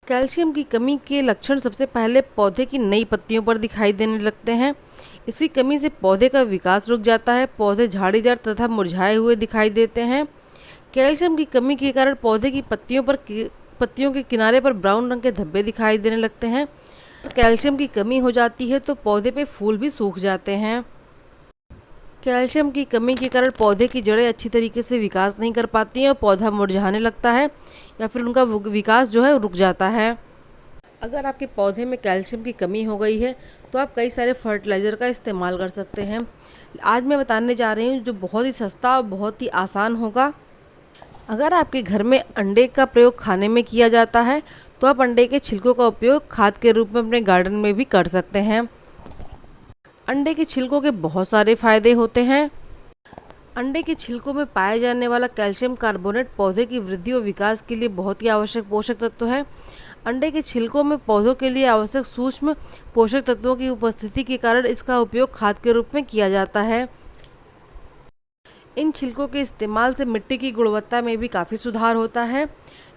Calcium की कमी के लक्षण सबसे पहले पौधे की नई पत्तियों पर दिखाई देने लगते हैं। इसी कमी से पौधे का विकास रुक जाता है, पौधे झाड़ीदार तथा मुरझाए हुए दिखाई देते हैं। कैल्शियम की कमी के कारण पौधे की पत्तियों के किनारे पर ब्राउन रंग के धब्बे दिखाई देने लगते हैं। कैल्शियम की कमी हो जाती है तो पौधे पे फूल भी सूख जाते हैं। कैल्शियम की कमी के कारण पौधे की जड़ें अच्छी तरीके से विकास नहीं कर पाती हैं और पौधा मुरझाने लगता है या फिर उनका विकास जो है रुक जाता है। अगर आपके पौधे में कैल्शियम की कमी हो गई है तो आप कई सारे फर्टिलाइज़र का इस्तेमाल कर सकते हैं। आज मैं बताने जा रही हूँ जो बहुत ही सस्ता और बहुत ही आसान होगा। अगर आपके घर में अंडे का प्रयोग खाने में किया जाता है तो आप अंडे के छिलकों का उपयोग खाद के रूप में अपने गार्डन में भी कर सकते हैं। अंडे के छिलकों के बहुत सारे फायदे होते हैं। अंडे के छिलकों में पाए जाने वाला कैल्शियम कार्बोनेट पौधे की वृद्धि और विकास के लिए बहुत ही आवश्यक पोषक तत्व है। अंडे के छिलकों में पौधों के लिए आवश्यक सूक्ष्म पोषक तत्वों की उपस्थिति के कारण इसका उपयोग खाद के रूप में किया जाता है। इन छिलकों के इस्तेमाल से मिट्टी की गुणवत्ता में भी काफ़ी सुधार होता है।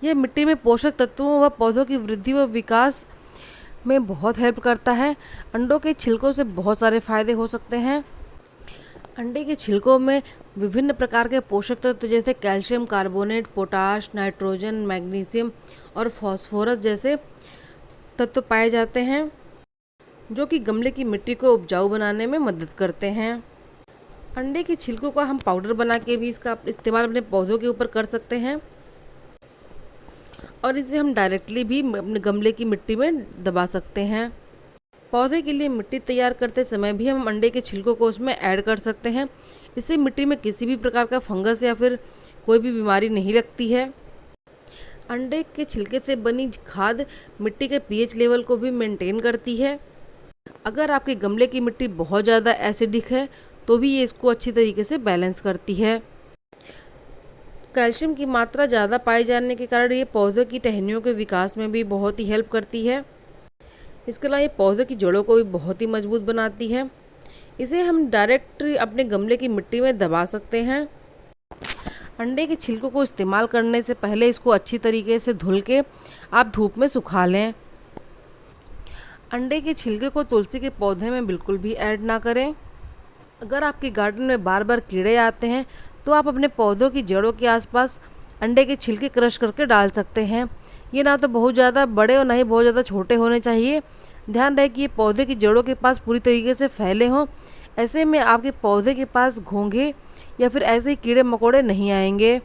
यह मिट्टी में पोषक तत्वों व पौधों की वृद्धि व विकास में बहुत हेल्प करता है। अंडों के छिलकों से बहुत सारे फायदे हो सकते हैं। अंडे के छिलकों में विभिन्न प्रकार के पोषक तत्व जैसे calcium carbonate, potash, nitrogen, magnesium और फास्फोरस जैसे तत्व पाए जाते हैं जो कि गमले की मिट्टी को उपजाऊ बनाने में मदद करते हैं। अंडे के छिलकों का हम पाउडर बना के भी इसका इस्तेमाल अपने पौधों के ऊपर कर सकते हैं और इसे हम डायरेक्टली भी अपने गमले की मिट्टी में दबा सकते हैं। पौधे के लिए मिट्टी तैयार करते समय भी हम अंडे के छिलकों को उसमें ऐड कर सकते हैं। इससे मिट्टी में किसी भी प्रकार का फंगस या फिर कोई भी बीमारी नहीं लगती है। अंडे के छिलके से बनी खाद मिट्टी के पीएच लेवल को भी मेंटेन करती है। अगर आपके गमले की मिट्टी बहुत ज़्यादा एसिडिक है तो भी ये इसको अच्छी तरीके से बैलेंस करती है। कैल्शियम की मात्रा ज़्यादा पाए जाने के कारण ये पौधों की टहनियों के विकास में भी बहुत ही हेल्प करती है। इसके अलावा ये पौधों की जड़ों को भी बहुत ही मजबूत बनाती है। इसे हम डायरेक्ट अपने गमले की मिट्टी में दबा सकते हैं। अंडे के छिलकों को इस्तेमाल करने से पहले इसको अच्छी तरीके से धुल के आप धूप में सुखा लें। अंडे के छिलके को तुलसी के पौधे में बिल्कुल भी ऐड ना करें। अगर आपके गार्डन में बार बार कीड़े आते हैं तो आप अपने पौधों की जड़ों के आसपास अंडे के छिलके क्रश करके डाल सकते हैं। ये ना तो बहुत ज़्यादा बड़े और ना ही बहुत ज़्यादा छोटे होने चाहिए। ध्यान रहे कि ये पौधे की जड़ों के पास पूरी तरीके से फैले हों। ऐसे में आपके पौधे के पास घोंघे या फिर ऐसे ही कीड़े मकोड़े नहीं आएंगे।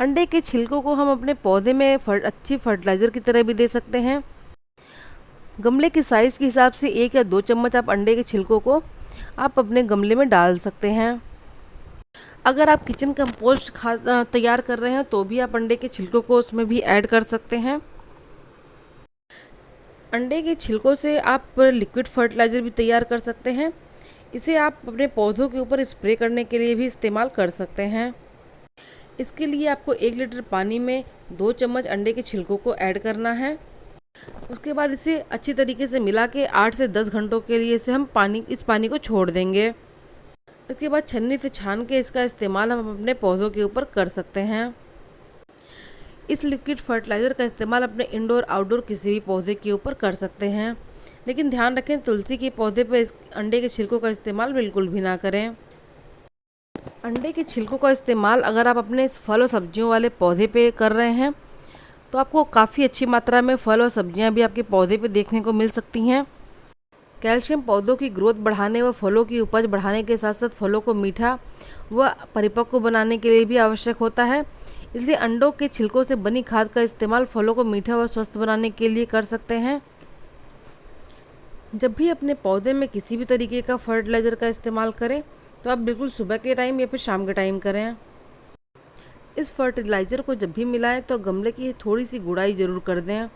अंडे के छिलकों को हम अपने पौधे में अच्छी फर्टिलाइज़र की तरह भी दे सकते हैं। गमले के साइज़ के हिसाब से 1 या 2 चम्मच आप अंडे के छिलकों को आप अपने गमले में डाल सकते हैं। अगर आप किचन कंपोस्ट खाद तैयार कर रहे हैं तो भी आप अंडे के छिलकों को उसमें भी ऐड कर सकते हैं। अंडे के छिलकों से आप लिक्विड फर्टिलाइज़र भी तैयार कर सकते हैं। इसे आप अपने पौधों के ऊपर स्प्रे करने के लिए भी इस्तेमाल कर सकते हैं। इसके लिए आपको 1 लीटर पानी में 2 चम्मच अंडे के छिलकों को ऐड करना है। उसके बाद इसे अच्छी तरीके से मिला के 8 से 10 घंटों के लिए इसे हम इस पानी को छोड़ देंगे। इसके बाद छन्नी से छान के इसका इस्तेमाल हम अपने पौधों के ऊपर कर सकते हैं। इस लिक्विड फर्टिलाइज़र का इस्तेमाल अपने इंडोर आउटडोर किसी भी पौधे के ऊपर कर सकते हैं, लेकिन ध्यान रखें तुलसी के पौधे पर इस अंडे के छिलकों का इस्तेमाल बिल्कुल भी ना करें। अंडे के छिलकों का इस्तेमाल अगर आप अपने फल और सब्जियों वाले पौधे पे कर रहे हैं तो आपको काफ़ी अच्छी मात्रा में फल और सब्जियां भी आपके पौधे पे देखने को मिल सकती हैं। कैल्शियम पौधों की ग्रोथ बढ़ाने व फलों की उपज बढ़ाने के साथ साथ फलों को मीठा व परिपक्व बनाने के लिए भी आवश्यक होता है। इसलिए अंडों के छिलकों से बनी खाद का इस्तेमाल फलों को मीठा व स्वस्थ बनाने के लिए कर सकते हैं। जब भी अपने पौधे में किसी भी तरीके का फर्टिलाइज़र का इस्तेमाल करें तो आप बिल्कुल सुबह के टाइम या फिर शाम के टाइम करें। इस फर्टिलाइज़र को जब भी मिलाएं तो गमले की थोड़ी सी गुड़ाई ज़रूर कर दें।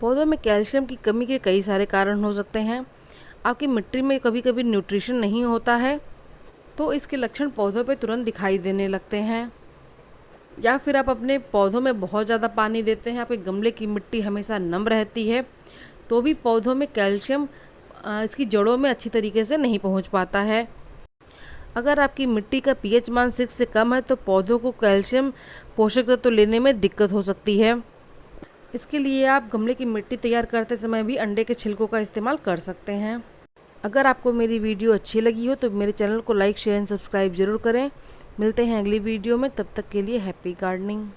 पौधों में कैल्शियम की कमी के कई सारे कारण हो सकते हैं। आपकी मिट्टी में कभी कभी न्यूट्रिशन नहीं होता है तो इसके लक्षण पौधों पे तुरंत दिखाई देने लगते हैं। या फिर आप अपने पौधों में बहुत ज़्यादा पानी देते हैं, आपके गमले की मिट्टी हमेशा नम रहती है तो भी पौधों में कैल्शियम इसकी जड़ों में अच्छी तरीके से नहीं पहुंच पाता है। अगर आपकी मिट्टी का पीएच मान 6 से कम है तो पौधों को कैल्शियम पोषक तत्व लेने में दिक्कत हो सकती है। इसके लिए आप गमले की मिट्टी तैयार करते समय भी अंडे के छिलकों का इस्तेमाल कर सकते हैं। अगर आपको मेरी वीडियो अच्छी लगी हो तो मेरे चैनल को लाइक, शेयर एंड सब्सक्राइब जरूर करें। मिलते हैं अगली वीडियो में, तब तक के लिए हैप्पी गार्डनिंग।